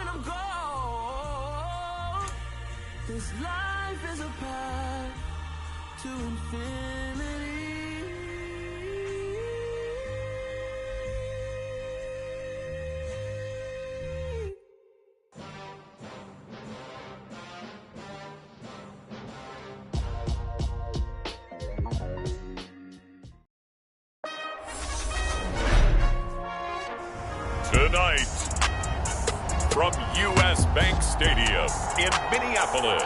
wanna go. This life is a path to infinity. Tonight, from U.S. Bank Stadium in Minneapolis,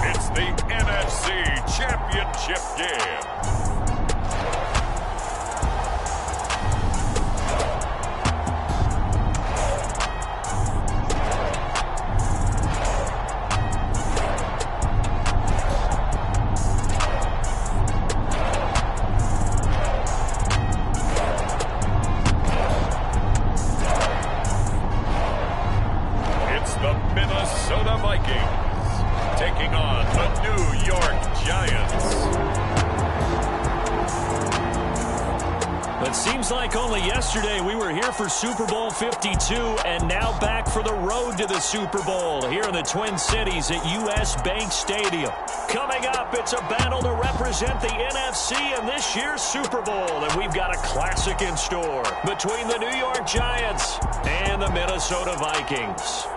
it's the NFC Championship game. Taking on the New York Giants. It seems like only yesterday we were here for Super Bowl 52 and now back for the road to the Super Bowl here in the Twin Cities at U.S. Bank Stadium. Coming up, it's a battle to represent the NFC in this year's Super Bowl, and we've got a classic in store between the New York Giants and the Minnesota Vikings.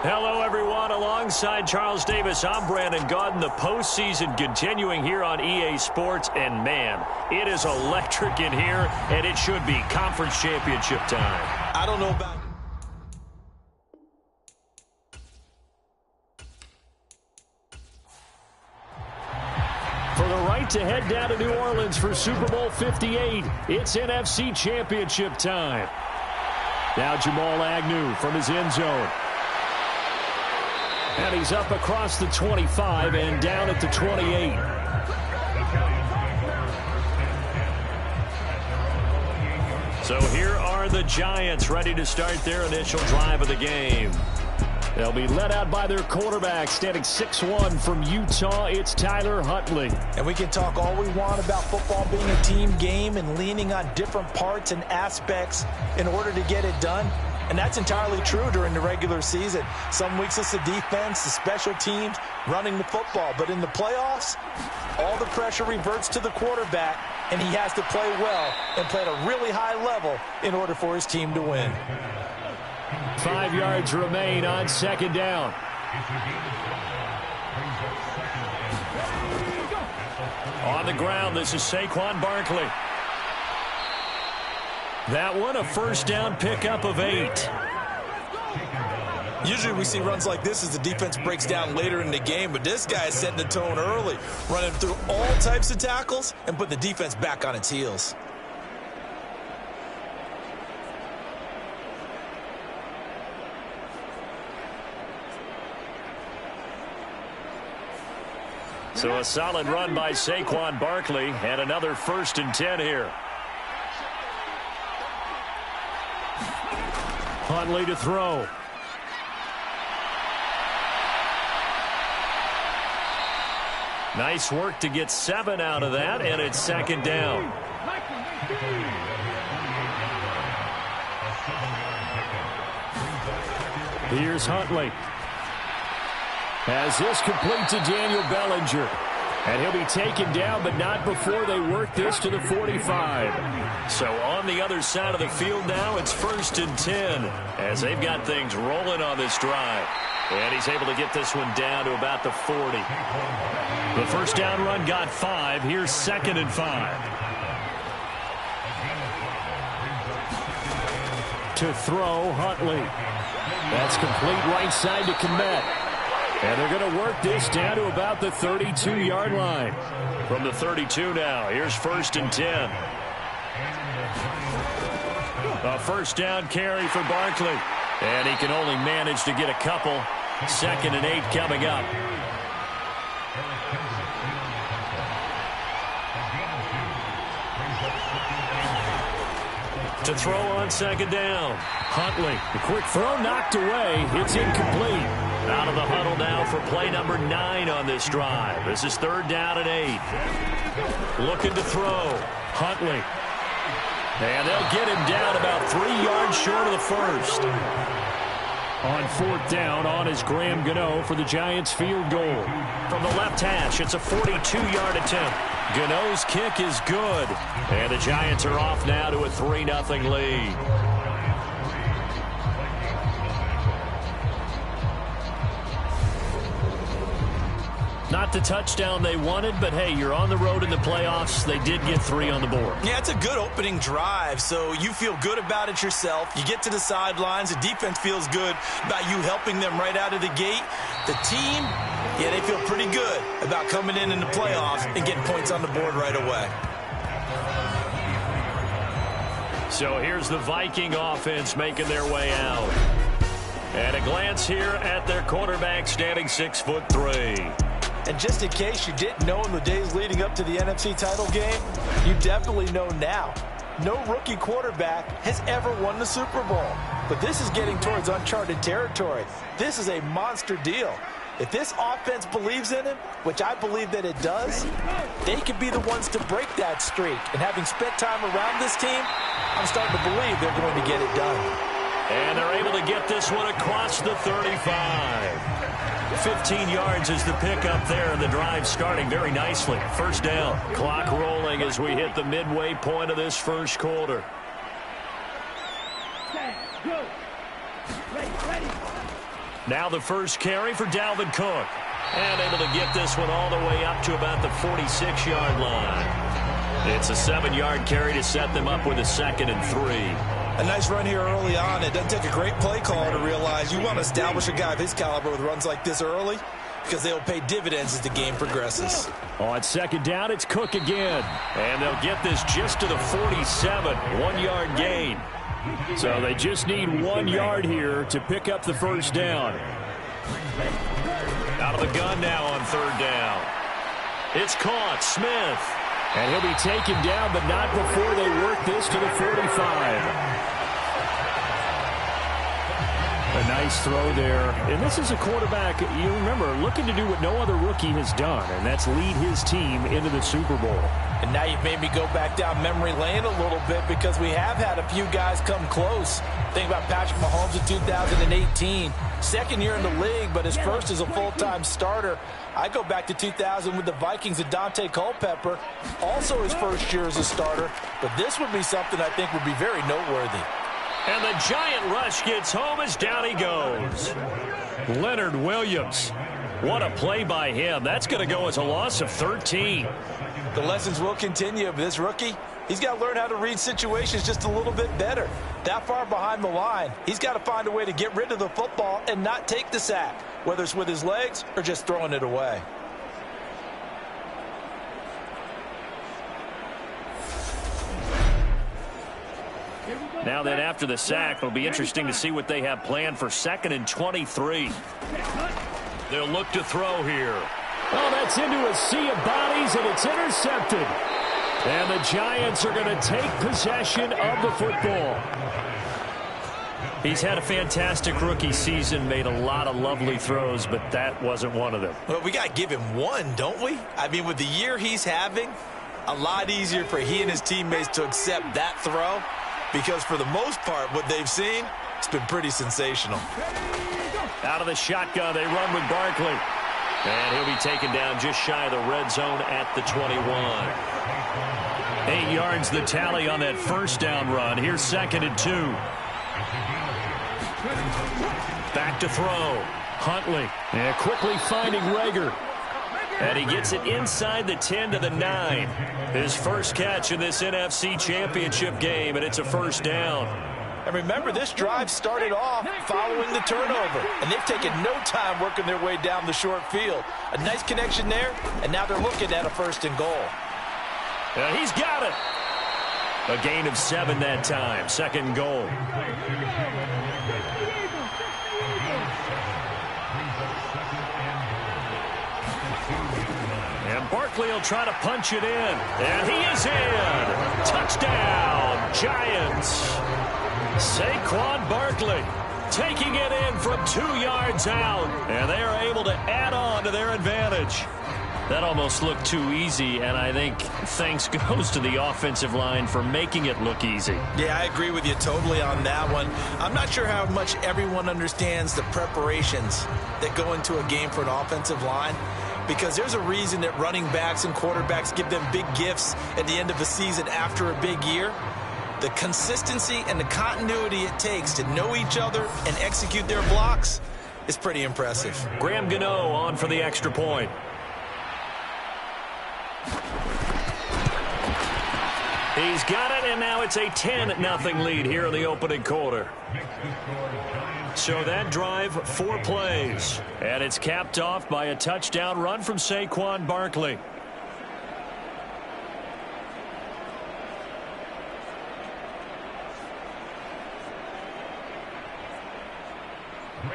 Hello, everyone. Alongside Charles Davis, I'm Brandon Gaudin. The postseason continuing here on EA Sports. And, man, it is electric in here, and it should be conference championship time. I don't know about... For the right to head down to New Orleans for Super Bowl 58, it's NFC Championship time. Now Jamal Agnew from his end zone. And he's up across the 25 and down at the 28. So here are the Giants ready to start their initial drive of the game. They'll be led out by their quarterback, standing 6'1" from Utah. It's Tyler Huntley. And we can talk all we want about football being a team game and leaning on different parts and aspects in order to get it done. And that's entirely true during the regular season. Some weeks it's the defense, the special teams, running the football. But in the playoffs, all the pressure reverts to the quarterback, and he has to play well and play at a really high level in order for his team to win. 5 yards remain on second down. On the ground, this is Saquon Barkley. That one, a first down pickup of 8. Usually we see runs like this as the defense breaks down later in the game, but this guy is setting the tone early, running through all types of tackles and put the defense back on its heels. So a solid run by Saquon Barkley and another 1st and 10 here. Huntley to throw. Nice work to get 7 out of that, and it's second down. Here's Huntley. As this complete to Daniel Bellinger. And he'll be taken down, but not before they work this to the 45. So on the other side of the field now, it's 1st and 10 as they've got things rolling on this drive. And he's able to get this one down to about the 40. The first down run got 5. Here's 2nd and 5. To throw, Huntley. That's complete right side to Kmet. And they're going to work this down to about the 32-yard line. From the 32 now, here's 1st and 10. A first down carry for Barkley. And he can only manage to get a couple. 2nd and 8 coming up. To throw on 2nd down. Huntley, the quick throw knocked away. It's incomplete. Out of the huddle now for play number 9 on this drive. This is 3rd down and 8. Looking to throw. Huntley. And they'll get him down about 3 yards short of the first. On 4th down, on is Graham Gano for the Giants field goal. From the left hash, it's a 42-yard attempt. Gano's kick is good. And the Giants are off now to a 3-0 lead. Not the touchdown they wanted, but hey, you're on the road in the playoffs. They did get 3 on the board. Yeah, it's a good opening drive, so you feel good about it yourself. You get to the sidelines. The defense feels good about you helping them right out of the gate. The team, yeah, they feel pretty good about coming in the playoffs and getting points on the board right away. So here's the Viking offense making their way out. And a glance here at their quarterback, standing 6'3". And just in case you didn't know in the days leading up to the NFC title game, you definitely know now. No rookie quarterback has ever won the Super Bowl. But this is getting towards uncharted territory. This is a monster deal. If this offense believes in him, which I believe that it does, they could be the ones to break that streak. And having spent time around this team, I'm starting to believe they're going to get it done. And they're able to get this one across the 35. 15 yards is the pickup there, and the drive starting very nicely. 1st down. Clock rolling as we hit the midway point of this first quarter. Now the first carry for Dalvin Cook. And able to get this one all the way up to about the 46-yard line. It's a 7-yard carry to set them up with a 2nd and 3. A nice run here early on. It doesn't take a great play call to realize you want to establish a guy of his caliber with runs like this early because they'll pay dividends as the game progresses. On 2nd down, it's Cook again. And they'll get this just to the 47, 1-yard gain. So they just need 1 yard here to pick up the 1st down. Out of the gun now on 3rd down. It's caught. Smith. And he'll be taken down, but not before they work this to the 45. A nice throw there. And this is a quarterback, you remember, looking to do what no other rookie has done, and that's lead his team into the Super Bowl. And now you've made me go back down memory lane a little bit because we have had a few guys come close. Think about Patrick Mahomes in 2018. 2nd year in the league, but his first as a full-time starter. I go back to 2000 with the Vikings and Dante Culpepper. Also his first year as a starter. But this would be something I think would be very noteworthy. And the giant rush gets home as down he goes. Leonard Williams. What a play by him. That's going to go as a loss of 13. The lessons will continue. This rookie, he's got to learn how to read situations just a little bit better. That far behind the line, he's got to find a way to get rid of the football and not take the sack, whether it's with his legs or just throwing it away. Now then, after the sack, it'll be interesting to see what they have planned for 2nd and 23. They'll look to throw here. Oh, that's into a sea of bodies, and it's intercepted. And the Giants are going to take possession of the football. He's had a fantastic rookie season, made a lot of lovely throws, but that wasn't one of them. Well, we got to give him one, don't we? I mean, with the year he's having, a lot easier for he and his teammates to accept that throw because for the most part, what they've seen, it's been pretty sensational. Out of the shotgun, they run with Barkley. And he'll be taken down just shy of the red zone at the 21. 8 yards the tally on that 1st down run. Here's 2nd and 2. Back to throw. Huntley. And quickly finding Rager. And he gets it inside the 10 to the 9. His first catch in this NFC Championship game, and it's a 1st down. And remember, this drive started off following the turnover, and they've taken no time working their way down the short field. A nice connection there, and now they're looking at a 1st and goal. And he's got it. A gain of 7 that time. 2nd goal. And Barkley will try to punch it in. And he is in. Touchdown, Giants. Saquon Barkley. taking it in from 2 yards out, and they are able to add on to their advantage. That almost looked too easy, and I think thanks goes to the offensive line for making it look easy. Yeah, I agree with you totally on that one. I'm not sure how much everyone understands the preparations that go into a game for an offensive line, because there's a reason that running backs and quarterbacks give them big gifts at the end of a season after a big year. The consistency and the continuity it takes to know each other and execute their blocks is pretty impressive. Gam1ng's on for the extra point. He's got it, and now it's a 10-0 lead here in the opening quarter. So that drive, 4 plays, and it's capped off by a touchdown run from Saquon Barkley.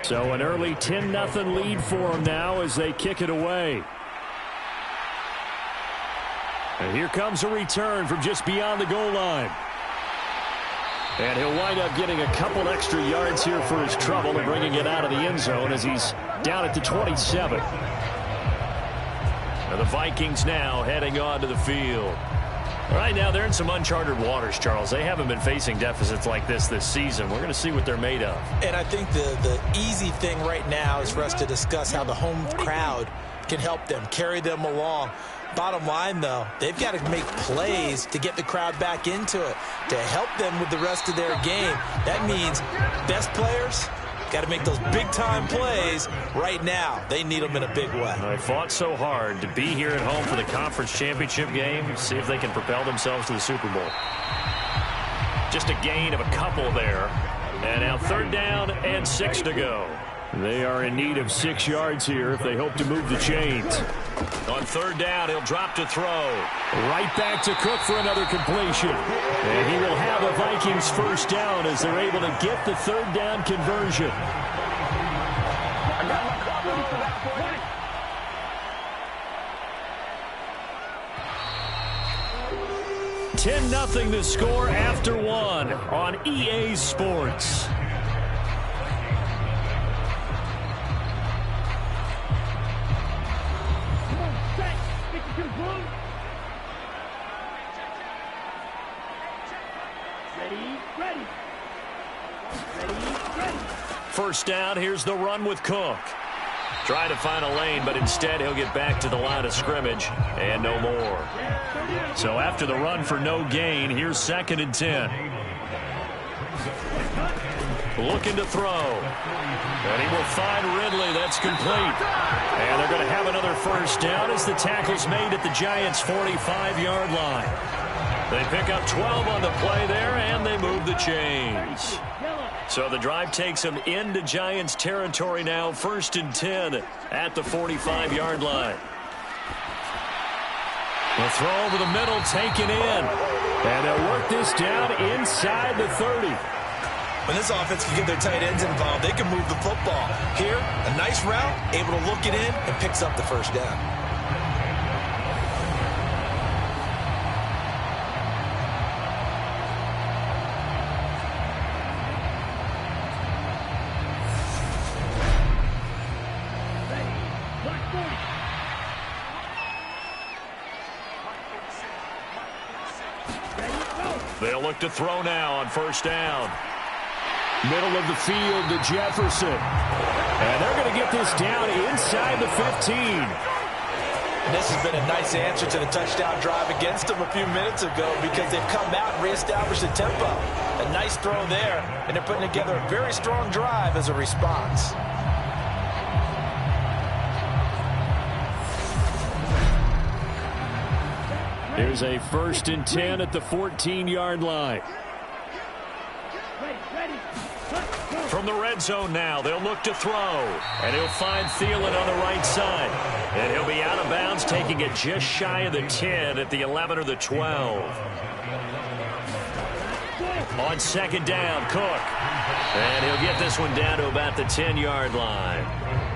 So an early 10-0 lead for him now as they kick it away. And here comes a return from just beyond the goal line. And he'll wind up getting a couple extra yards here for his trouble and bringing it out of the end zone as he's down at the 27. And the Vikings now heading onto the field. Right now, they're in some uncharted waters, Charles. They haven't been facing deficits like this season. We're going to see what they're made of. And I think the easy thing right now is for us to discuss how the home crowd can help them, carry them along. Bottom line, though, they've got to make plays to get the crowd back into it, to help them with the rest of their game. That means best players got to make those big-time plays right now. They need them in a big way. They fought so hard to be here at home for the conference championship game. See if they can propel themselves to the Super Bowl. Just a gain of a couple there. And now 3rd down and 6 to go. They are in need of 6 yards here if they hope to move the chains. On 3rd down, he'll drop to throw. Right back to Cook for another completion. And he will have a Vikings 1st down as they're able to get the 3rd down conversion. 10-0 the score after 1 on EA Sports. First down, here's the run with Cook. Try to find a lane, but instead he'll get back to the line of scrimmage and no more. So after the run for no gain, here's 2nd and 10. Looking to throw. And he will find Ridley. That's complete. And they're going to have another 1st down as the tackle's made at the Giants' 45-yard line. They pick up 12 on the play there, and they move the chains. So the drive takes them into Giants territory now, 1st and 10 at the 45-yard line. The throw over the middle taken in. And they'll work this down inside the 30. When this offense can get their tight ends involved, they can move the football. Here, a nice route, able to look it in, and picks up the 1st down. They'll look to throw now on 1st down. Middle of the field to Jefferson. And they're going to get this down inside the 15. And this has been a nice answer to the touchdown drive against them a few minutes ago because they've come out and reestablished the tempo. A nice throw there, and they're putting together a very strong drive as a response. Here's a 1st and 10 at the 14-yard line. From the red zone now, they'll look to throw. And he'll find Thielen on the right side. And he'll be out of bounds, taking it just shy of the 10 at the 11 or the 12. On 2nd down, Cook. And he'll get this one down to about the 10-yard line.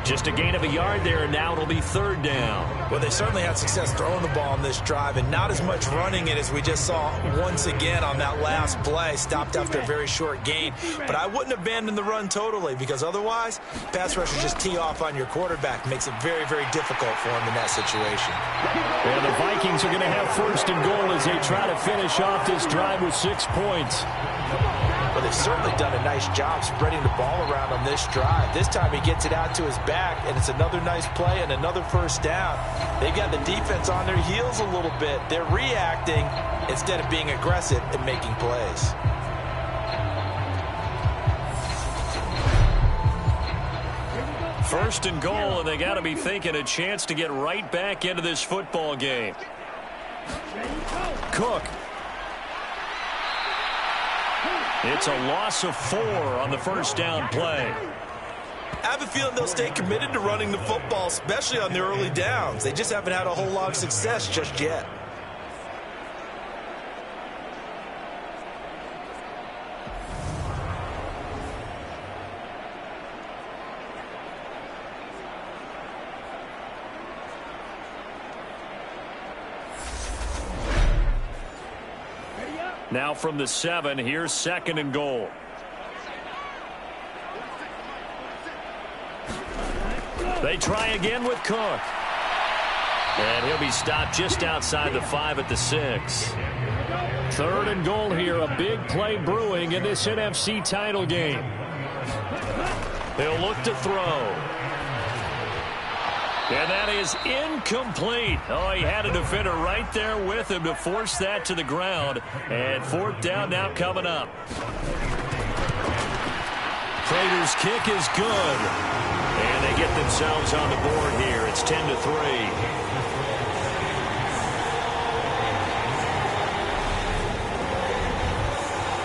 Just a gain of a yard there, and now it'll be 3rd down. Well, they certainly had success throwing the ball on this drive, and not as much running it as we just saw once again on that last play. Stopped after a very short gain. But I wouldn't abandon the run totally, because otherwise, pass rushers just tee off on your quarterback. Makes it very, very difficult for him in that situation. And the Vikings are going to have 1st and goal as they try to finish off this drive with 6 points. Well, they've certainly done a nice job spreading the ball around on this drive. This time he gets it out to his back, and it's another nice play and another 1st down. They've got the defense on their heels a little bit. They're reacting instead of being aggressive and making plays. First and goal, and they got to be thinking a chance to get right back into this football game. Cook. It's a loss of 4 on the 1st down play. I have a feeling they'll stay committed to running the football, especially on the early downs. They just haven't had a whole lot of success just yet. Now from the 7, here's 2nd and goal. They try again with Cook. And he'll be stopped just outside the 5 at the 6. 3rd and goal here, a big play brewing in this NFC title game. He'll look to throw. And that is incomplete. Oh, he had a defender right there with him to force that to the ground. And 4th down now coming up. Prater's kick is good. And they get themselves on the board here. It's 10-3.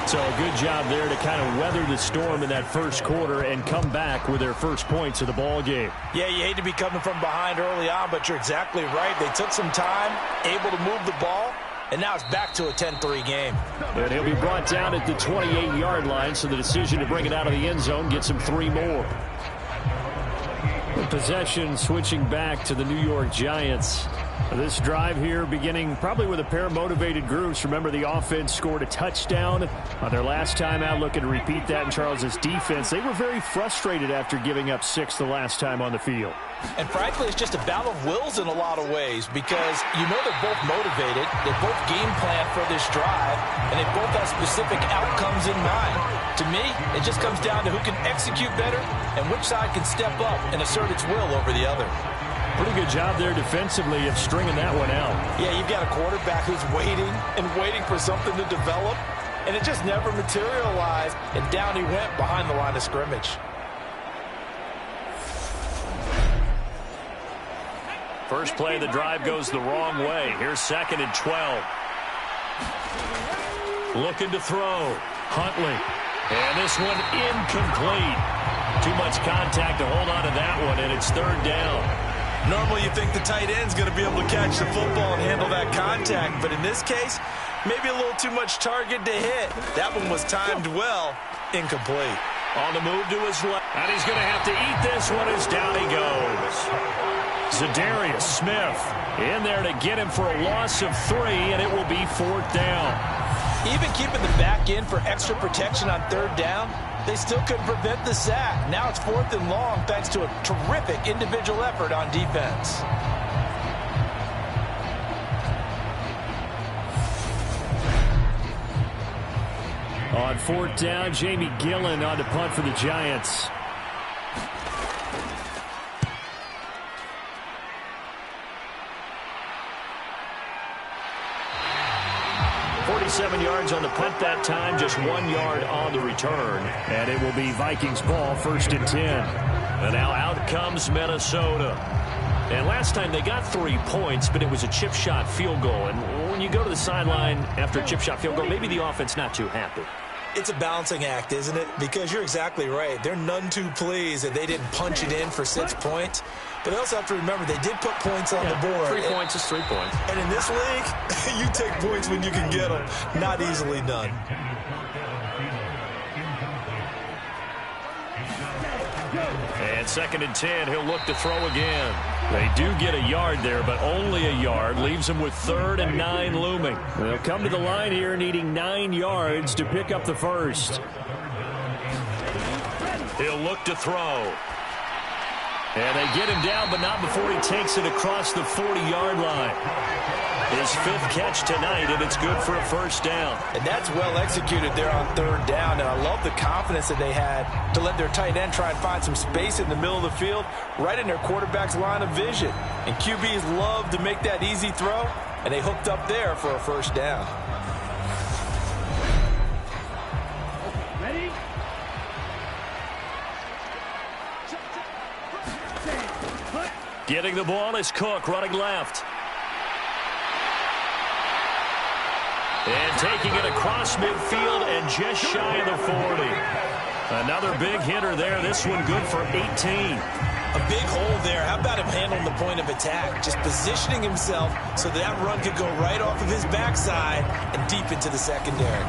So a good job there to kind of weather the storm in that first quarter and come back with their first points of the ball game. Yeah, you hate to be coming from behind early on, but you're exactly right. They took some time, able to move the ball, and now it's back to a 10-3 game. And he'll be brought down at the 28-yard line, so the decision to bring it out of the end zone gets him 3 more. The possession switching back to the New York Giants. This drive here beginning probably with a pair of motivated groups. Remember, the offense scored a touchdown on their last time out. Looking to repeat that in Charles's defense. They were very frustrated after giving up 6 the last time on the field. And frankly, it's just a battle of wills in a lot of ways, because you know they're both motivated, they both game plan for this drive, and they both have specific outcomes in mind. To me, it just comes down to who can execute better and which side can step up and assert its will over the other. Pretty good job there defensively of stringing that one out. Yeah, you've got a quarterback who's waiting and waiting for something to develop, and it just never materialized, and down he went behind the line of scrimmage. First play of the drive goes the wrong way. Here's 2nd and 12. Looking to throw. Huntley. And this one incomplete. Too much contact to hold on to that one, and it's 3rd down. Normally you think the tight end's going to be able to catch the football and handle that contact, but in this case, maybe a little too much target to hit. That one was timed well. Incomplete. On the move to his left. And he's going to have to eat this one as down he goes. Za'Darius Smith in there to get him for a loss of 3, and it will be 4th down. Even keeping the back in for extra protection on 3rd down, they still couldn't prevent the sack. Now it's 4th and long thanks to a terrific individual effort on defense. On 4th down, Jamie Gillen on the punt for the Giants. 47 yards on the punt that time, just 1 yard on the return. And it will be Vikings ball, 1st and 10. And now out comes Minnesota. And last time they got 3 points, but it was a chip shot field goal. And when you go to the sideline after a chip shot field goal, maybe the offense not too happy. It's a balancing act, isn't it? Because you're exactly right. They're none too pleased that they didn't punch it in for 6 points. But they also have to remember they did put points on the board. 3 points is 3 points. And in this league, you take points when you can get them. Not easily done. And 2nd and 10, he'll look to throw again. They do get a yard there, but only a yard. Leaves them with 3rd and 9 looming. They'll come to the line here needing 9 yards to pick up the first. He'll look to throw. And they get him down, but not before he takes it across the 40-yard line. His 5th catch tonight, and it's good for a first down. And that's well executed there on 3rd down, and I love the confidence that they had to let their tight end try and find some space in the middle of the field, right in their quarterback's line of vision. And QBs love to make that easy throw, and they hooked up there for a first down. Ready? Getting the ball is Cook, running left. And taking it across midfield and just shy of the 40. Another big hitter there. This one good for 18. A big hole there. How about him handling the point of attack? Just positioning himself so that run could go right off of his backside and deep into the secondary.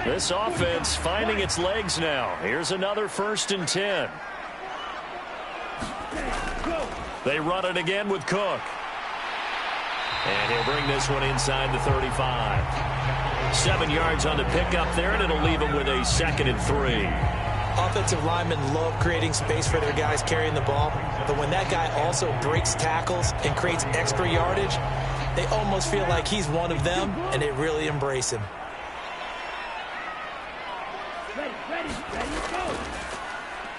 This offense finding its legs now. Here's another 1st and 10. They run it again with Cook. And he'll bring this one inside the 35. 7 yards on the pickup there, and it'll leave him with a 2nd and 3. Offensive linemen love creating space for their guys carrying the ball, but when that guy also breaks tackles and creates extra yardage, they almost feel like he's one of them, and they really embrace him.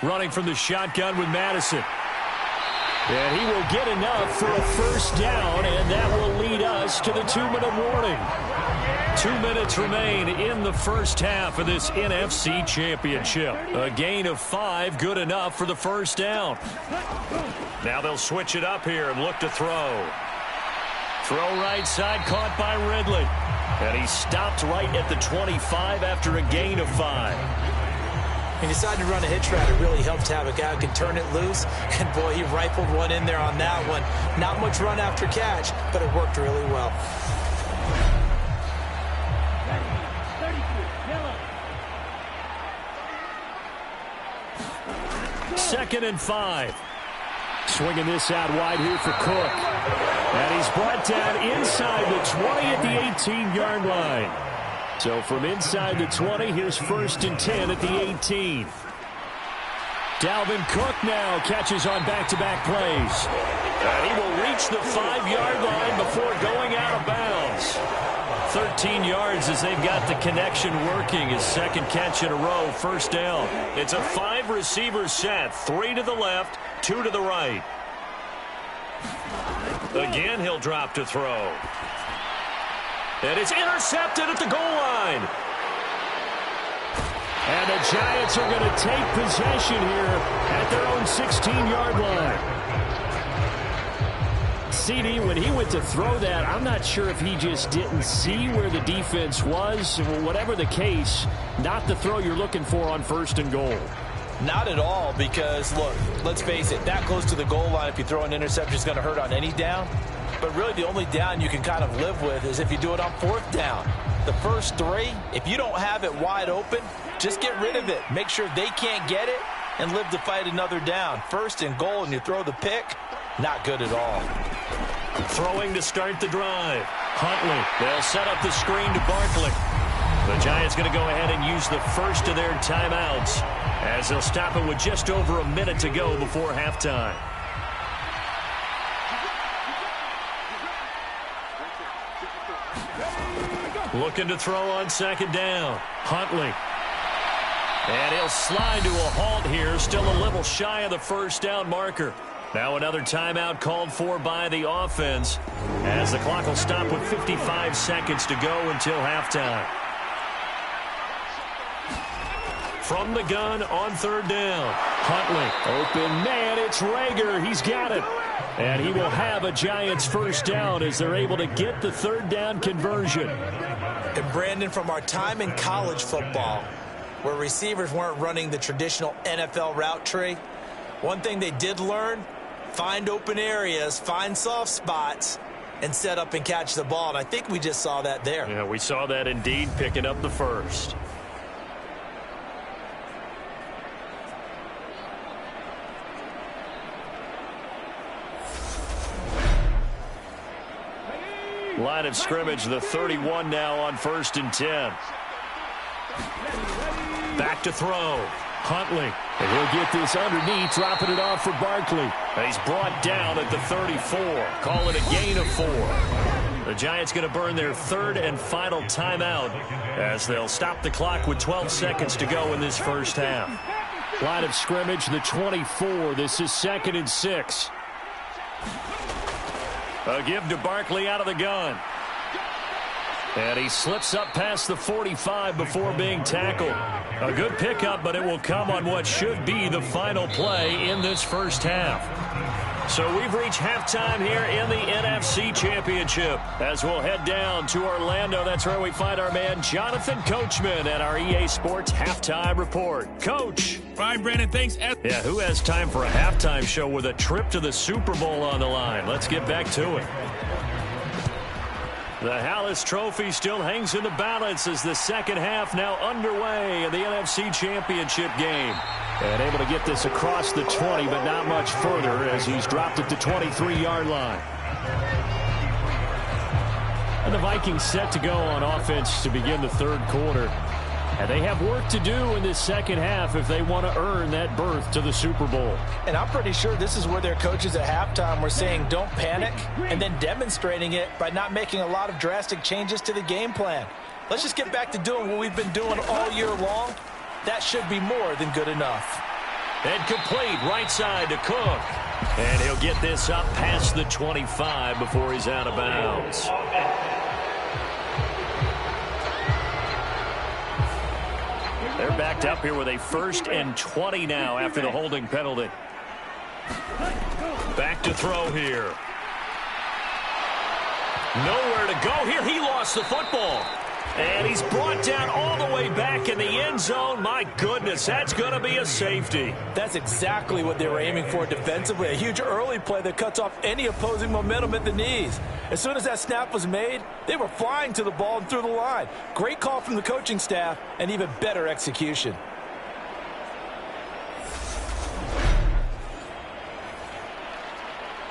Running from the shotgun with Madison. And he will get enough for a first down, and that will lead us to the 2-minute warning. 2 minutes remain in the first half of this NFC Championship. A gain of 5, good enough for the first down. Now they'll switch it up here and look to throw. Throw right side, caught by Ridley. And he stopped right at the 25 after a gain of 5. He decided to run a hitch route. It really helps to have a guy who can turn it loose. And, boy, he rifled one in there on that one. Not much run after catch, but it worked really well. Second and 5. Swinging this out wide here for Cook. And he's brought down inside the 20 at the 18-yard line. So from inside the 20, here's 1st and 10 at the 18. Dalvin Cook now catches on back-to-back plays. And he will reach the 5-yard line before going out of bounds. 13 yards as they've got the connection working. His 2nd catch in a row, first down. It's a 5-receiver set, 3 to the left, 2 to the right. Again, he'll drop to throw. And it's intercepted at the goal line. And the Giants are going to take possession here at their own 16-yard line. CD, when he went to throw that, I'm not sure if he just didn't see where the defense was. Whatever the case, not the throw you're looking for on 1st and goal. Not at all, because, look, let's face it, that close to the goal line, if you throw an interception, is going to hurt on any down. But really the only down you can kind of live with is if you do it on 4th down. The first 3, if you don't have it wide open, just get rid of it. Make sure they can't get it and live to fight another down. 1st and goal and you throw the pick, not good at all. Throwing to start the drive. Huntley, they'll set up the screen to Barkley. The Giants going to go ahead and use the first of their timeouts as they'll stop it with just over a minute to go before halftime. Looking to throw on 2nd down. Huntley. And he'll slide to a halt here. Still a little shy of the first down marker. Now another timeout called for by the offense as the clock will stop with 55 seconds to go until halftime. From the gun on 3rd down. Huntley. Open man. It's Rager. He's got it. And he will have a Giants first down as they're able to get the 3rd down conversion. And Brandon, from our time in college football, where receivers weren't running the traditional NFL route tree, one thing they did learn, find open areas, find soft spots, and set up and catch the ball. And I think we just saw that there. Yeah, we saw that indeed, picking up the first. Line of scrimmage, the 31 now on 1st and 10. Back to throw. Huntley. And he'll get this underneath, dropping it off for Barkley. And he's brought down at the 34. Call it a gain of 4. The Giants going to burn their 3rd and final timeout as they'll stop the clock with 12 seconds to go in this first half. Line of scrimmage, the 24. This is 2nd and 6. A give to Barkley out of the gun. And he slips up past the 45 before being tackled. A good pickup, but it will come on what should be the final play in this first half. So we've reached halftime here in the NFC Championship. As we'll head down to Orlando, that's where we find our man Jonathan Coachman at our EA Sports Halftime Report. Coach. Fine, Brandon, thanks. Yeah, who has time for a halftime show with a trip to the Super Bowl on the line? Let's get back to it. The Hallis Trophy still hangs in the balance as the second half now underway in the NFC Championship game. And able to get this across the 20, but not much further as he's dropped at the 23-yard line. And the Vikings set to go on offense to begin the 3rd quarter. And they have work to do in this second half if they want to earn that berth to the Super Bowl. And I'm pretty sure this is where their coaches at halftime were saying don't panic, and then demonstrating it by not making a lot of drastic changes to the game plan. Let's just get back to doing what we've been doing all year long. That should be more than good enough. And complete right side to Cook. And he'll get this up past the 25 before he's out of bounds. They're backed up here with a 1st and 20 now after the holding penalty. Back to throw here. Nowhere to go here. He lost the football. And he's brought down all the way back in the end zone. My goodness, that's going to be a safety. That's exactly what they were aiming for defensively. A huge early play that cuts off any opposing momentum at the knees. As soon as that snap was made, they were flying to the ball and through the line. Great call from the coaching staff and even better execution.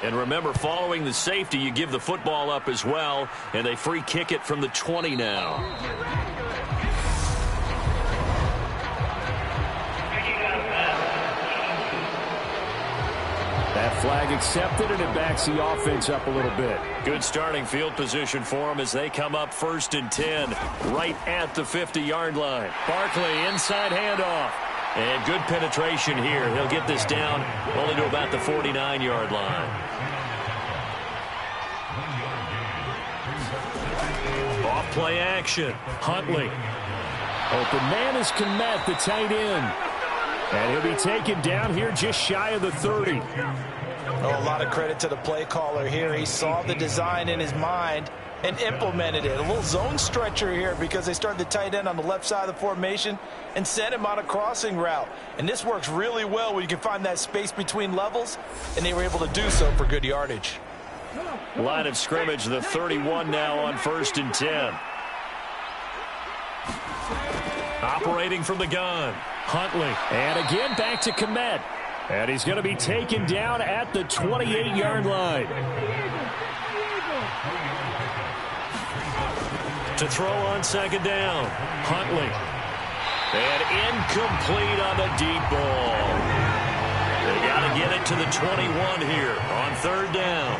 And remember, following the safety, you give the football up as well, and they free kick it from the 20 now. That flag accepted, and it backs the offense up a little bit. Good starting field position for them as they come up 1st and 10, right at the 50-yard line. Barkley, inside handoff. And good penetration here. He'll get this down only to about the 49-yard line. Off play action. Huntley. Open man is Kmet, the tight end. And he'll be taken down here just shy of the 30. Oh, a lot of credit to the play caller here. He saw the design in his mind and implemented it. A little zone stretcher here because they started the tight end on the left side of the formation and sent him on a crossing route. And this works really well when you can find that space between levels, and they were able to do so for good yardage. Line of scrimmage, the 31 now on 1st and 10. Operating from the gun, Huntley. And again back to Kmet. And he's going to be taken down at the 28-yard line. To throw on 2nd down, Huntley. And incomplete on the deep ball. They got to get it to the 21 here on 3rd down.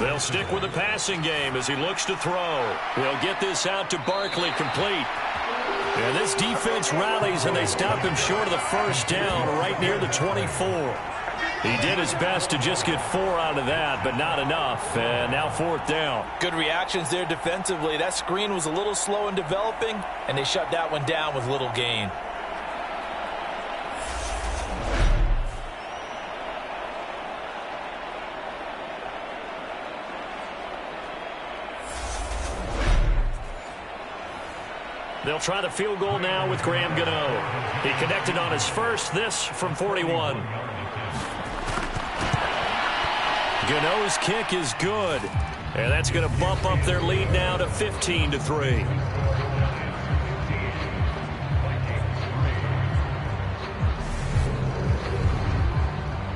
They'll stick with the passing game as he looks to throw. He'll get this out to Barkley, complete. And this defense rallies, and they stop him short of the 1st down right near the 24. He did his best to just get 4 out of that, but not enough. And now 4th down. Good reactions there defensively. That screen was a little slow in developing, and they shut that one down with little gain. They'll try the field goal now with Graham Gano. He connected on his first, this from 41. Gano's kick is good. And that's going to bump up their lead now to 15-3.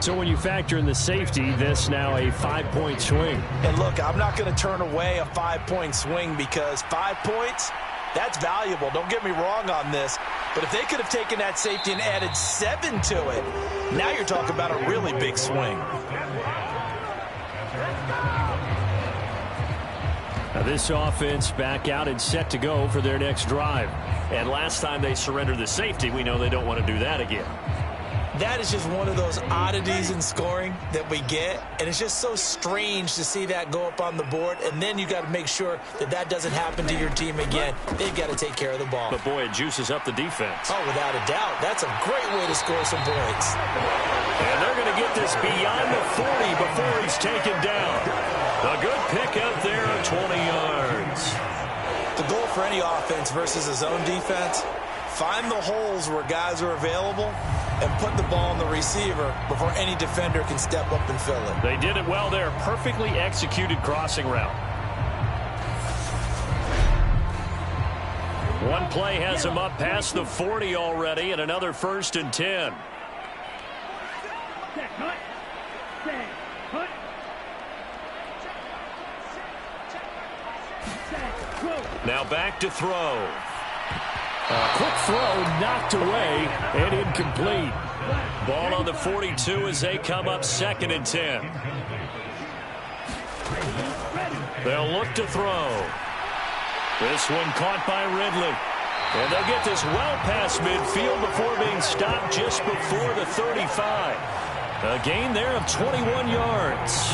So when you factor in the safety, this now a 5-point swing. And look, I'm not going to turn away a 5-point swing because 5 points, that's valuable. Don't get me wrong on this. But if they could have taken that safety and added 7 to it, now you're talking about a really big swing. Now this offense back out and set to go for their next drive. And last time they surrendered the safety, we know they don't want to do that again. That is just one of those oddities in scoring that we get, and it's just so strange to see that go up on the board, and then you got to make sure that that doesn't happen to your team again. They've got to take care of the ball. But, boy, it juices up the defense. Oh, without a doubt. That's a great way to score some points. And they're going to get this beyond the 40 before he's taken down. A good pickup there of 20 yards. The goal for any offense versus a zone defense, find the holes where guys are available and put the ball on the receiver before any defender can step up and fill it. They did it well there. Perfectly executed crossing route. One play has him up past the 40 already, and another 1st and 10. Now back to throw. Quick throw knocked away and incomplete. Ball on the 42 as they come up 2nd and 10. They'll look to throw. This one caught by Ridley. And they'll get this well past midfield before being stopped just before the 35. A gain there of 21 yards.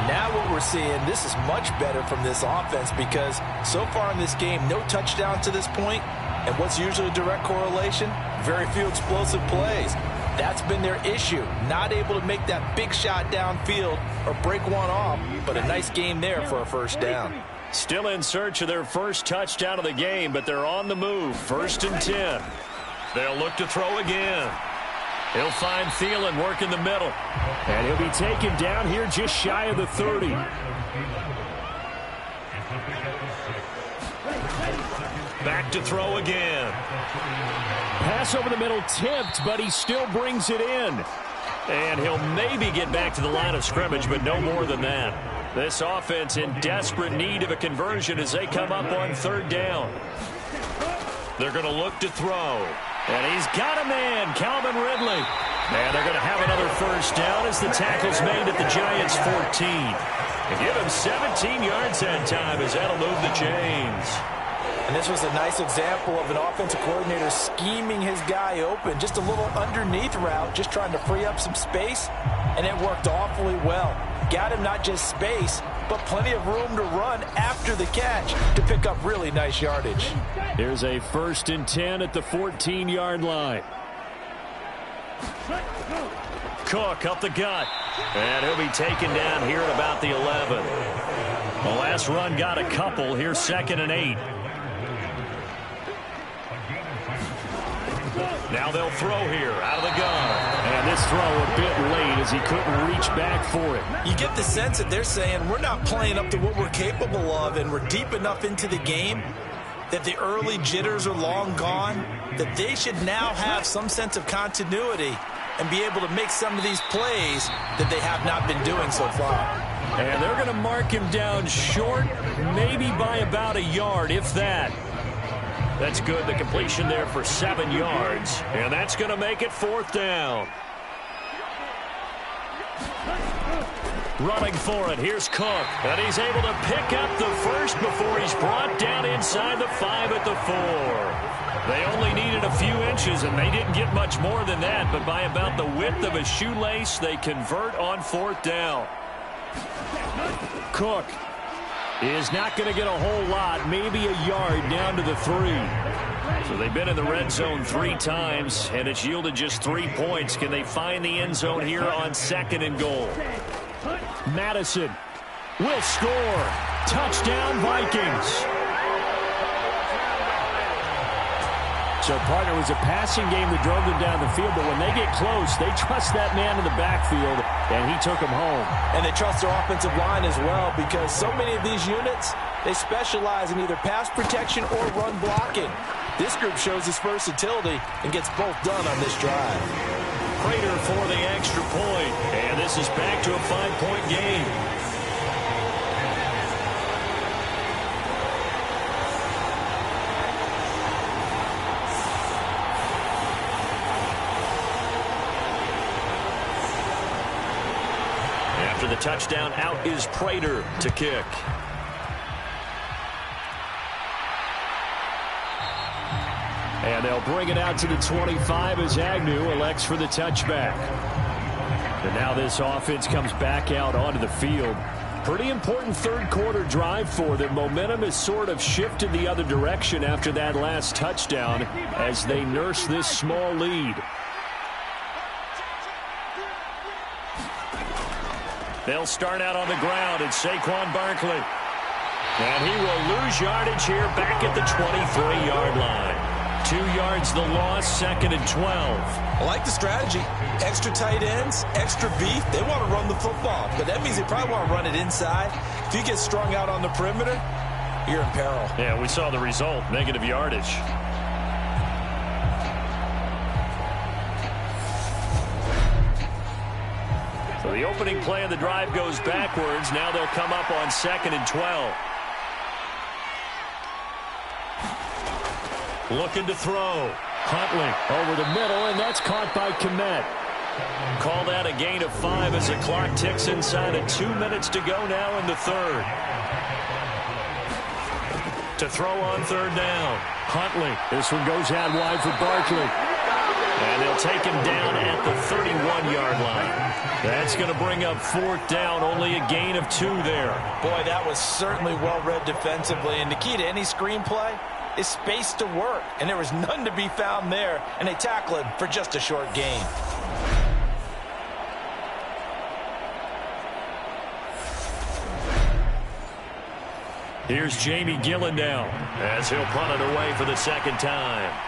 Now what we're seeing, this is much better from this offense because so far in this game, no touchdown to this point, and what's usually a direct correlation? Very few explosive plays. That's been their issue, not able to make that big shot downfield or break one off, but a nice game there for a 1st down. Still in search of their first touchdown of the game, but they're on the move. 1st and 10. They'll look to throw again. He'll find Thielen working the middle. And he'll be taken down here just shy of the 30. Back to throw again. Pass over the middle tipped, but he still brings it in. And he'll maybe get back to the line of scrimmage, but no more than that. This offense in desperate need of a conversion as they come up on 3rd down. They're going to look to throw. And he's got a man, Calvin Ridley. And they're going to have another 1st down as the tackle's made at the Giants' 14. And give him 17 yards that time as that'll move the chains. And this was a nice example of an offensive coordinator scheming his guy open. Just a little underneath route, just trying to free up some space. And it worked awfully well. Got him not just space, but plenty of room to run after the catch to pick up really nice yardage. Here's a 1st and 10 at the 14-yard line. Cook up the gut. And he'll be taken down here at about the 11. The last run got a couple. Here's 2nd and 8. Now they'll throw here out of the gun. And this throw a bit late as he couldn't reach back for it. You get the sense that they're saying we're not playing up to what we're capable of, and we're deep enough into the game that the early jitters are long gone, that they should now have some sense of continuity and be able to make some of these plays that they have not been doing so far. And they're going to mark him down short, maybe by about a yard, if that. That's good. The completion there for 7 yards. And that's going to make it 4th down. Running for it. Here's Cook. And he's able to pick up the 1st before he's brought down inside the 5 at the 4. They only needed a few inches, and they didn't get much more than that. But by about the width of a shoelace, they convert on 4th down. Cook is not going to get a whole lot, maybe a yard down to the 3. So they've been in the red zone 3 times, and it's yielded just 3 points. Can they find the end zone here on 2nd and goal? Madison will score. Touchdown, Vikings. So, partner, it was a passing game that drove them down the field, but when they get close, they trust that man in the backfield, and he took them home. And they trust their offensive line as well, because so many of these units, they specialize in either pass protection or run blocking. This group shows its versatility and gets both done on this drive. Prater for the extra point, and this is back to a 5-point game. After the touchdown, out is Prater to kick. And they'll bring it out to the 25 as Agnew elects for the touchback. And now this offense comes back out onto the field. Pretty important third-quarter drive for them. Momentum has sort of shifted the other direction after that last touchdown as they nurse this small lead. They'll start out on the ground. It's Saquon Barkley. And he will lose yardage here back at the 23-yard line. 2 yards the loss, 2nd and 12. I like the strategy. Extra tight ends, extra beef. They want to run the football, but that means they probably want to run it inside. If you get strung out on the perimeter, you're in peril. Yeah, we saw the result, negative yardage. So the opening play of the drive goes backwards. Now they'll come up on 2nd and 12. Looking to throw. Huntley over the middle, and that's caught by Kmet. Call that a gain of 5 as the clock ticks inside of 2 minutes to go now in the third. To throw on third down. Huntley. This one goes out wide for Barkley. And they'll take him down at the 31-yard line. That's going to bring up 4th down, only a gain of 2 there. Boy, that was certainly well-read defensively, and the key to any screenplay is space to work, and there was none to be found there, and they tackle him for just a short gain. Here's Jamie Gillen now as he'll punt it away for the 2nd time.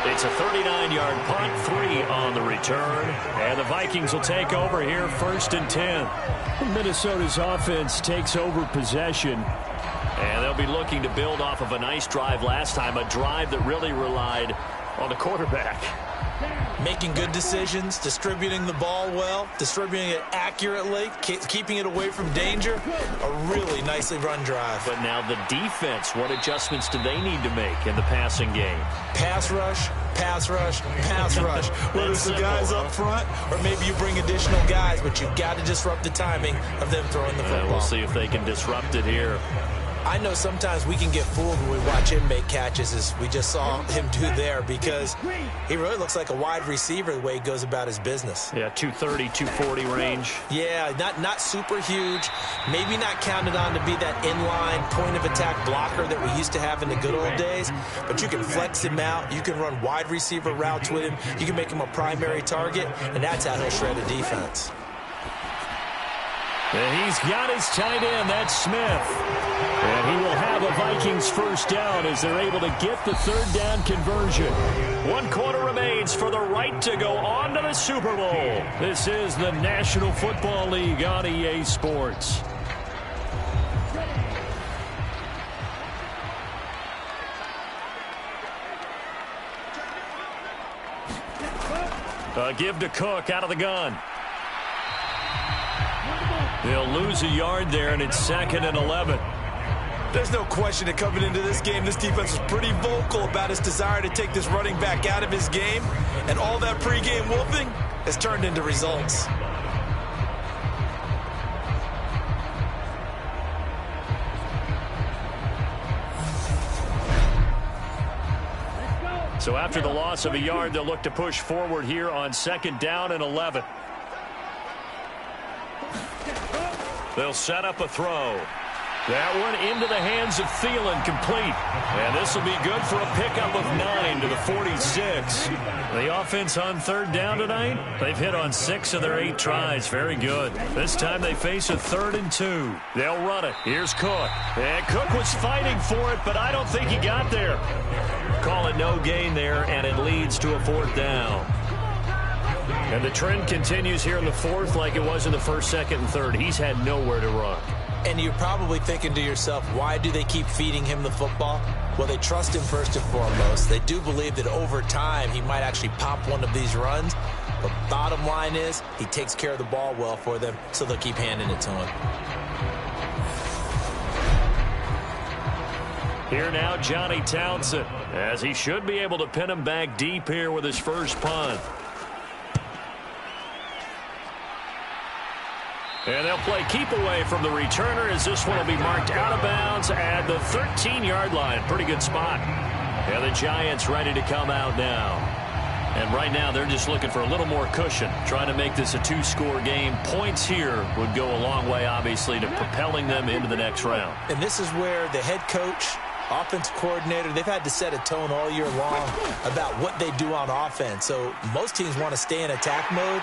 It's a 39-yard punt, 3 on the return. And the Vikings will take over here, 1st and 10. Minnesota's offense takes over possession. And they'll be looking to build off of a nice drive last time, a drive that really relied on the quarterback. Making good decisions, distributing the ball well, distributing it accurately, keeping it away from danger. A really nicely run drive. But now the defense, what adjustments do they need to make in the passing game? Pass rush, pass rush, pass rush. Whether it's the guys up front or maybe you bring additional guys, but you've got to disrupt the timing of them throwing the football. We'll see if they can disrupt it here. I know sometimes we can get fooled when we watch him make catches, as we just saw him do there, because he really looks like a wide receiver the way he goes about his business. Yeah, 230, 240 range. Yeah, not super huge. Maybe not counted on to be that inline point-of-attack blocker that we used to have in the good old days, but you can flex him out. You can run wide receiver routes with him. You can make him a primary target, and that's how he'll shred a defense. And he's got his tight end, that's Smith. And he will have a Vikings 1st down as they're able to get the 3rd down conversion. 1 quarter remains for the right to go on to the Super Bowl. This is the National Football League on EA Sports. Give to Cook out of the gun. They'll lose a yard there, and it's 2nd and 11. There's no question that coming into this game, this defense was pretty vocal about its desire to take this running back out of his game, and all that pregame wolfing has turned into results. So after the loss of a yard, they'll look to push forward here on 2nd down and 11. They'll set up a throw. That one into the hands of Thielen, complete. And this will be good for a pickup of 9 to the 46. The offense on third down tonight, they've hit on 6 of their 8 tries. Very good. This time they face a 3rd and 2. They'll run it. Here's Cook. And Cook was fighting for it, but I don't think he got there. Call it no gain there, and it leads to a 4th down. And the trend continues here in the 4th like it was in the 1st, 2nd, and 3rd. He's had nowhere to run. And you're probably thinking to yourself, why do they keep feeding him the football? Well, they trust him first and foremost. They do believe that over time he might actually pop one of these runs. But bottom line is he takes care of the ball well for them, so they'll keep handing it to him. Here now, Johnny Townsend, as he should be able to pin him back deep here with his first punt. And they'll play keep away from the returner as this one will be marked out of bounds at the 13-yard line. Pretty good spot. And the Giants ready to come out now. And right now they're just looking for a little more cushion, trying to make this a 2-score game. Points here would go a long way, obviously, to propelling them into the next round. And this is where the head coach, offensive coordinator, they've had to set a tone all year long about what they do on offense. So most teams want to stay in attack mode,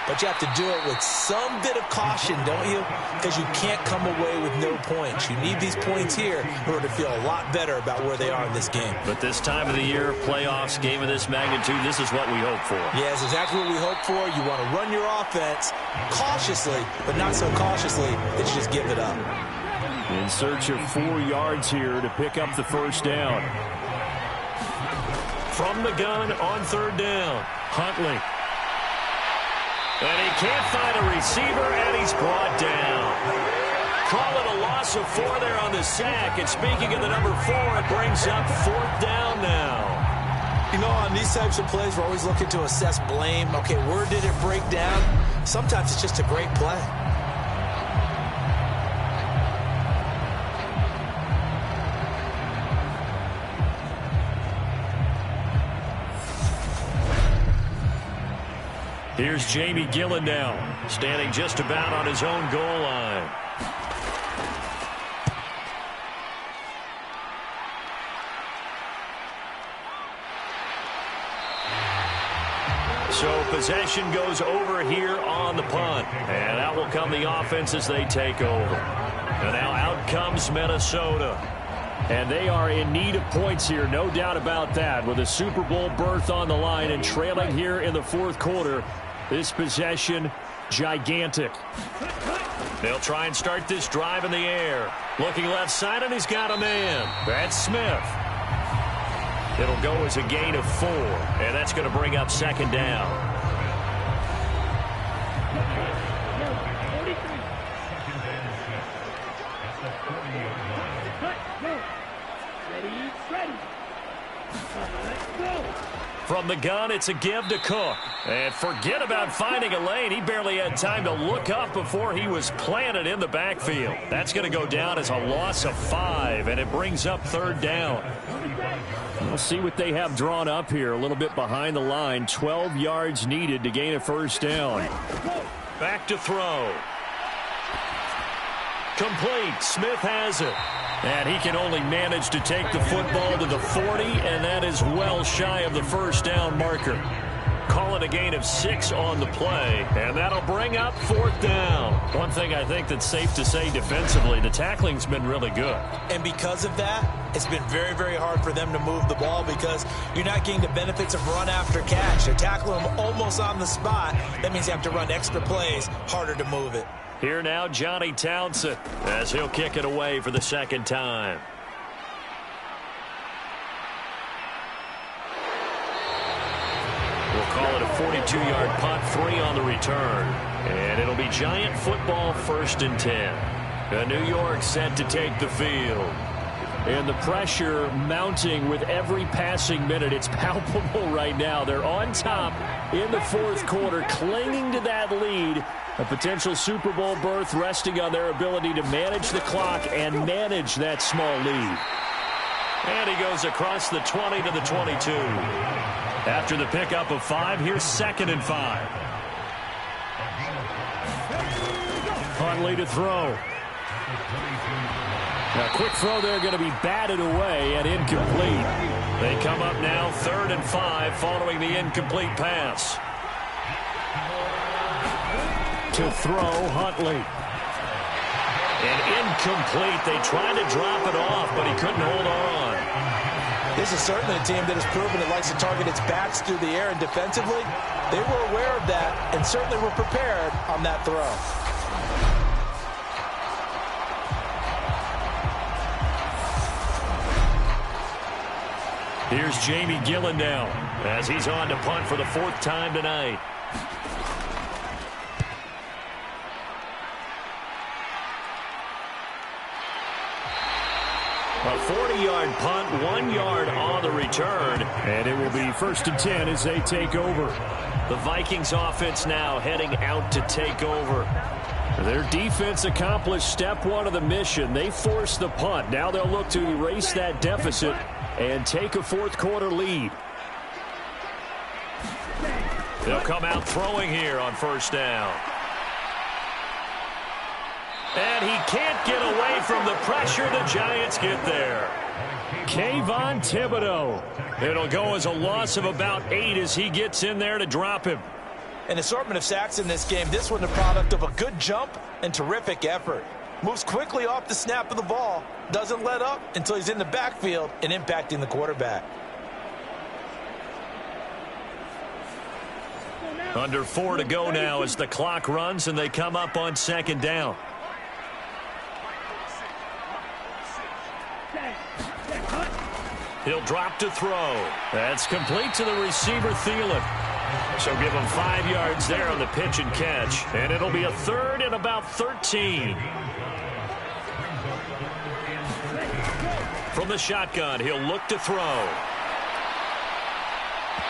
but you have to do it with some bit of caution, don't you? Because you can't come away with no points. You need these points here in order to feel a lot better about where they are in this game. But this time of the year, playoffs, game of this magnitude, this is what we hope for. Yeah, it's exactly what we hope for. You want to run your offense cautiously, but not so cautiously that you just give it up. In search of 4 yards here to pick up the first down. From the gun on third down, Huntley. And he can't find a receiver, and he's brought down. Call it a loss of 4 there on the sack. And speaking of the number 4, it brings up 4th down now. You know, on these types of plays, we're always looking to assess blame. Okay, where did it break down? Sometimes it's just a great play. Here's Jamie Gillen now, standing just about on his own goal line. So possession goes over here on the punt. And out will come the offense as they take over. And now out comes Minnesota. And they are in need of points here, no doubt about that. With a Super Bowl berth on the line and trailing here in the 4th quarter, this possession, gigantic. They'll try and start this drive in the air. Looking left side, and he's got a man. That's Smith. It'll go as a gain of 4, and that's going to bring up 2nd down. From the gun, it's a give to Cook. And forget about finding a lane. He barely had time to look up before he was planted in the backfield. That's going to go down as a loss of 5, and it brings up 3rd down. We'll see what they have drawn up here. A little bit behind the line. 12 yards needed to gain a 1st down. Back to throw. Complete. Smith has it. And he can only manage to take the football to the 40, and that is well shy of the 1st down marker. Call it a gain of 6 on the play, and that'll bring up 4th down. One thing I think that's safe to say defensively, the tackling's been really good. And because of that, it's been very, very hard for them to move the ball because you're not getting the benefits of run after catch. They're tackling them almost on the spot. That means you have to run extra plays, harder to move it. Here now, Johnny Townsend, as he'll kick it away for the 2nd time. We'll call it a 42-yard punt, 3 on the return. And it'll be Giant football, 1st and 10. New York set to take the field. And the pressure mounting with every passing minute. It's palpable right now. They're on top in the 4th quarter, clinging to that lead. A potential Super Bowl berth resting on their ability to manage the clock and manage that small lead. And he goes across the 20 to the 22. After the pickup of 5, here's 2nd and 5. Huntley to throw. A quick throw there going to be batted away and incomplete. They come up now 3rd and 5 following the incomplete pass. To throw, Huntley. And incomplete. They tried to drop it off, but he couldn't hold on. This is certainly a team that has proven it likes to target its backs through the air, and defensively, they were aware of that and certainly were prepared on that throw. Here's Jamie Gillen now as he's on to punt for the 4th time tonight. A 40-yard punt, 1 yard on the return. And it will be 1st and 10 as they take over. The Vikings offense now heading out to take over. Their defense accomplished step 1 of the mission. They forced the punt. Now they'll look to erase that deficit and take a 4th quarter lead. They'll come out throwing here on 1st down. And he can't get away from the pressure. The Giants get there. Kayvon Thibodeau. It'll go as a loss of about 8 as he gets in there to drop him. An assortment of sacks in this game. This one the product of a good jump and terrific effort. Moves quickly off the snap of the ball. Doesn't let up until he's in the backfield and impacting the quarterback. Under 4 to go now as the clock runs and they come up on 2nd down. He'll drop to throw. That's complete to the receiver, Thielen. So give him 5 yards there on the pitch and catch. And it'll be a 3rd and about 13. From the shotgun, he'll look to throw.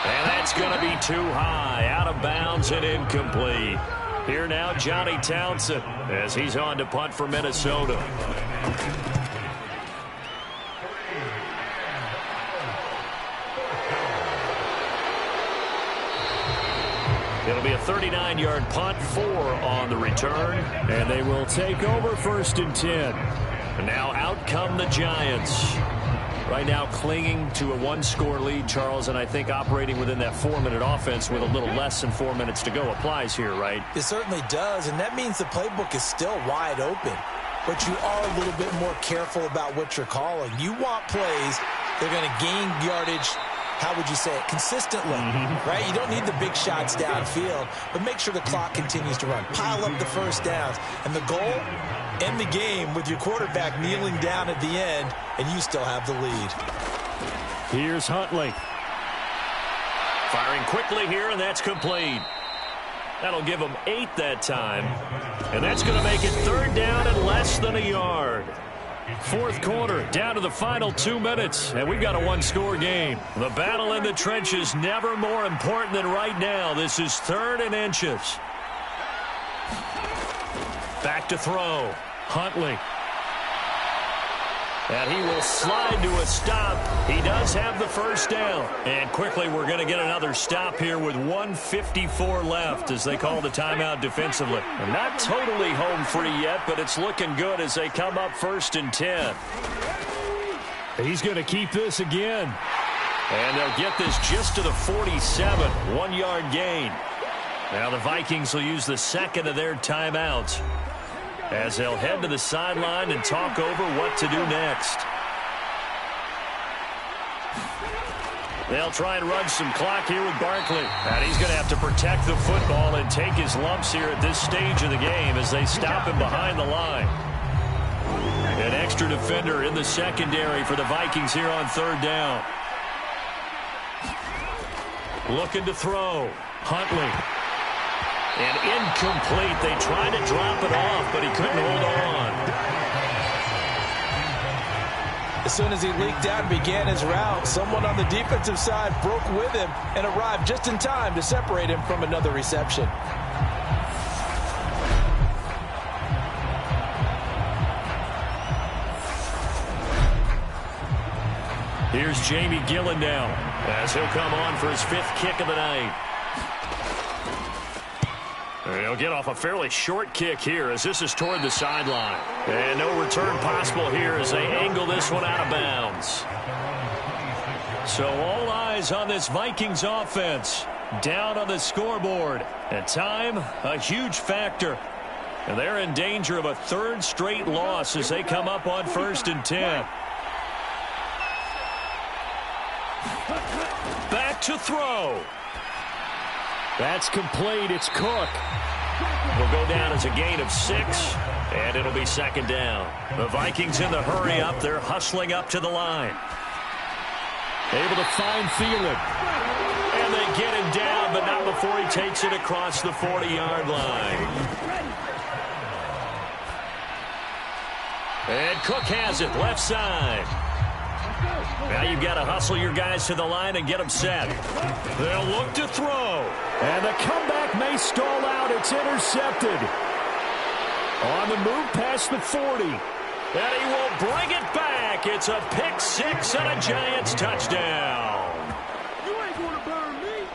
And that's going to be too high. Out of bounds and incomplete. Here now, Johnny Townsend as he's on to punt for Minnesota. It'll be a 39-yard punt, 4 on the return, and they will take over 1st and 10. And now out come the Giants. Right now clinging to a 1-score lead, Charles, and I think operating within that 4-minute offense with a little less than 4 minutes to go applies here, right? It certainly does, and that means the playbook is still wide open. But you are a little bit more careful about what you're calling. You want plays that are going to gain yardage, how would you say it, consistently, right? You don't need the big shots downfield, but make sure the clock continues to run. Pile up the 1st downs. And the goal, end the game with your quarterback kneeling down at the end, and you still have the lead. Here's Huntley. Firing quickly here, and that's complete. That'll give him 8 that time. And that's going to make it 3rd down and less than a yard. 4th quarter, down to the final 2 minutes, and we've got a 1-score game. The battle in the trenches never more important than right now. This is 3rd and inches. Back to throw. Huntley. And he will slide to a stop. He does have the 1st down. And quickly we're going to get another stop here with 1:54 left as they call the timeout defensively. And not totally home free yet, but it's looking good as they come up 1st and 10. He's going to keep this again. And they'll get this just to the 47. 1-yard gain. Now the Vikings will use the 2nd of their timeouts as they'll head to the sideline and talk over what to do next. They'll try and run some clock here with Barkley. And he's going to have to protect the football and take his lumps here at this stage of the game as they stop him behind the line. An extra defender in the secondary for the Vikings here on 3rd down. Looking to throw. Huntley. And incomplete. They tried to drop it off, but he couldn't hold on. As soon as he leaked out and began his route, someone on the defensive side broke with him and arrived just in time to separate him from another reception. Here's Jamie Gillen now as he'll come on for his 5th kick of the night. They'll get off a fairly short kick here as this is toward the sideline. And no return possible here as they angle this one out of bounds. So all eyes on this Vikings offense. Down on the scoreboard. And time, a huge factor. And they're in danger of a third straight loss as they come up on 1st and 10. Back to throw. That's complete. It's Cook. Will go down as a gain of 6, and it'll be 2nd down. The Vikings in the hurry up. They're hustling up to the line. Able to find Thielen. And they get him down, but not before he takes it across the 40-yard line. And Cook has it, left side. Now you've got to hustle your guys to the line and get them set. They'll look to throw. And the comeback may stall out. It's intercepted. On the move past the 40. And he will bring it back. It's a pick 6 and a Giants touchdown. You ain't gonna burn me.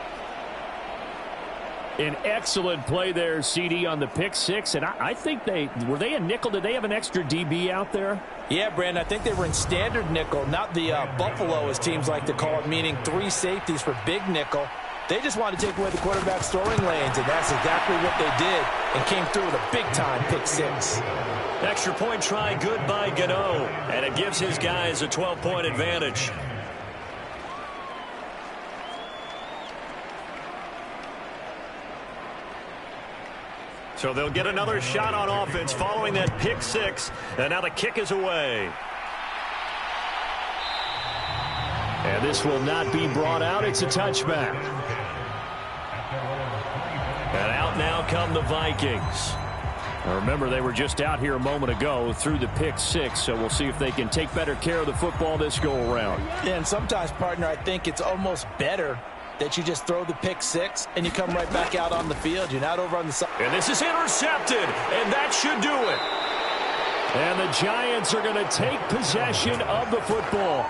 An excellent play there, CD, on the pick 6. And I think were they a nickel? Did they have an extra DB out there? Yeah, Brandon, I think they were in standard nickel, not the Buffalo, as teams like to call it, meaning 3 safeties for big nickel. They just wanted to take away the quarterback's throwing lanes, and that's exactly what they did, and came through with a big-time pick 6. Extra point try good by Gano, and it gives his guys a 12-point advantage. So they'll get another shot on offense following that pick 6, and now the kick is away. And this will not be brought out. It's a touchback. And out now come the Vikings. Now remember, they were just out here a moment ago through the pick 6, so we'll see if they can take better care of the football this go-around. Yeah, and sometimes, partner, I think it's almost better that you just throw the pick 6 and you come right back out on the field. You're not over on the side. And this is intercepted, and that should do it. And the Giants are going to take possession of the football.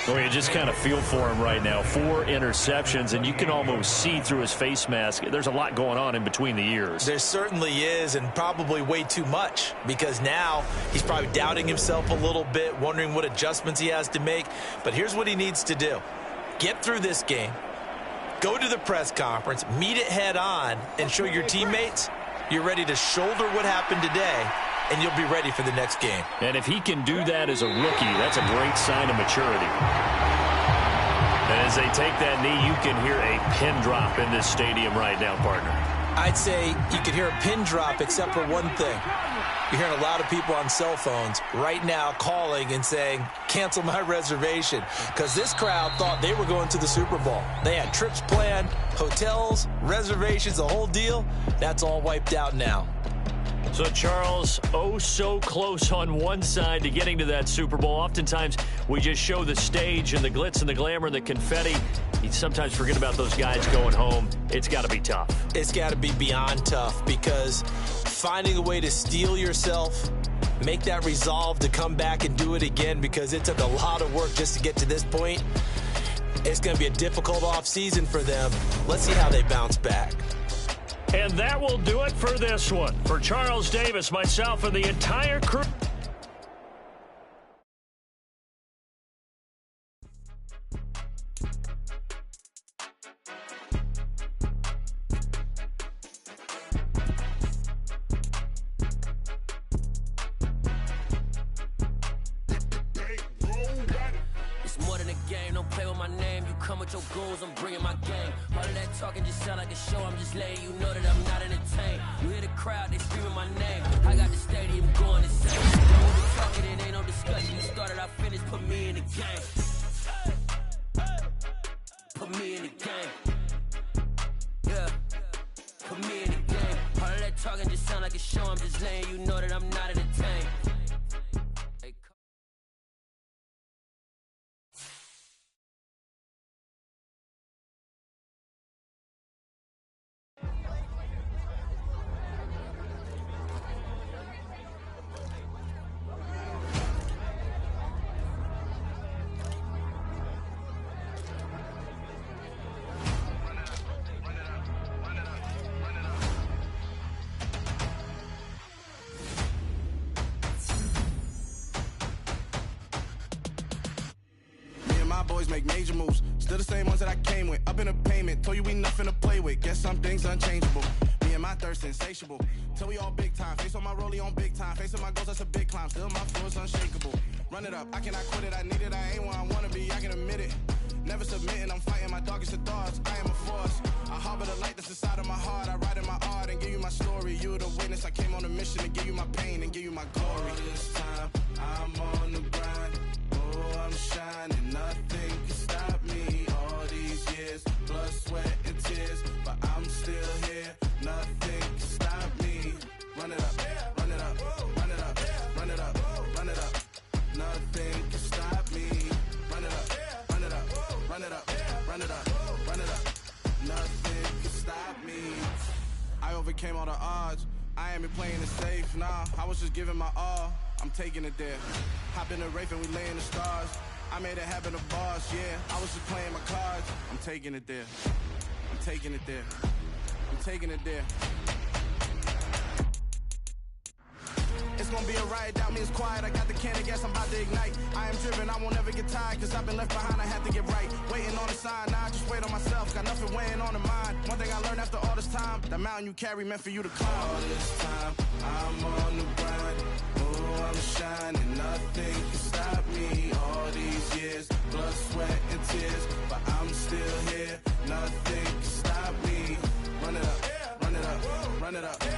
Well, you just kind of feel for him right now. 4 interceptions, and you can almost see through his face mask. There's a lot going on in between the ears. There certainly is, and probably way too much, because now he's probably doubting himself a little bit, wondering what adjustments he has to make. But here's what he needs to do. Get through this game, go to the press conference, meet it head on, and show your teammates you're ready to shoulder what happened today, and you'll be ready for the next game. And if he can do that as a rookie, that's a great sign of maturity. And as they take that knee, you can hear a pin drop in this stadium right now, partner. I'd say you could hear a pin drop except for one thing. You're hearing a lot of people on cell phones right now calling and saying, cancel my reservation, because this crowd thought they were going to the Super Bowl. They had trips planned, hotels, reservations, the whole deal. That's all wiped out now. So, Charles, oh so close on one side to getting to that Super Bowl. Oftentimes, we just show the stage and the glitz and the glamour and the confetti. You sometimes forget about those guys going home. It's got to be tough. It's got to be beyond tough, because finding a way to steel yourself, make that resolve to come back and do it again, because it took a lot of work just to get to this point. It's going to be a difficult offseason for them. Let's see how they bounce back. And that will do it for this one. For Charles Davis, myself, and the entire crew. It's more than a game, don't play with my name. You come with your goons, I'm bringing my gang. All of that talking just sound like a show, I'm just letting you know that I'm not entertained. You hear the crowd, they screaming my name. I got the stadium going insane. Don't be talking, it ain't no discussion. You started, I finished, put me in the game. Put me in the game. Yeah, put me in the game. All of that talking just sound like a show, I'm just letting you know that I'm not entertained. my boys make major moves. Still the same ones that I came with. Up in a payment, told you we nothing to play with. Guess some things unchangeable. Me and my thirst insatiable. Till we all big time. Face on my rollie on big time. Facing my goals, that's a big climb. Still my flow is unshakable. Run it up, I cannot quit it. I need it, I ain't where I wanna be, I can admit it. Never submitting, I'm fighting my darkest of thoughts. I am a force. I harbor the light that's inside of my heart. I write in my art and give you my story. You the witness. I came on a mission to give you my pain and give you my glory. All this time, I'm on the grind. Oh, I'm shining. Nothing can stop me. All these years, blood, sweat, and tears. But I'm still here. Nothing can stop me. Run it up, run it up, run it up, run it up, run it up. Nothing can stop me. Run it up, run it up, run it up, run it up, run it up. Nothing can stop me. I overcame all the odds. I ain't been playing it safe, nah. I was just giving my all. I'm taking it there. Hop in the Wraith and we lay in the stars. I made it happen to boss, yeah. I was just playing my cards. I'm taking it there. I'm taking it there. I'm taking it there. It's gonna be a riot, doubt me it's quiet. I got the can of gas, I'm about to ignite. I am driven, I won't ever get tired. Cause I've been left behind, I had to get right. Waiting on the sign, now I just wait on myself. Got nothing weighing on the mind. One thing I learned after all this time, that mountain you carry meant for you to climb. All this time, I'm on the grind. Oh, I'm shining, nothing can stop me. All these years, blood, sweat, and tears. But I'm still here, nothing can stop me. Run it up, run it up, run it up.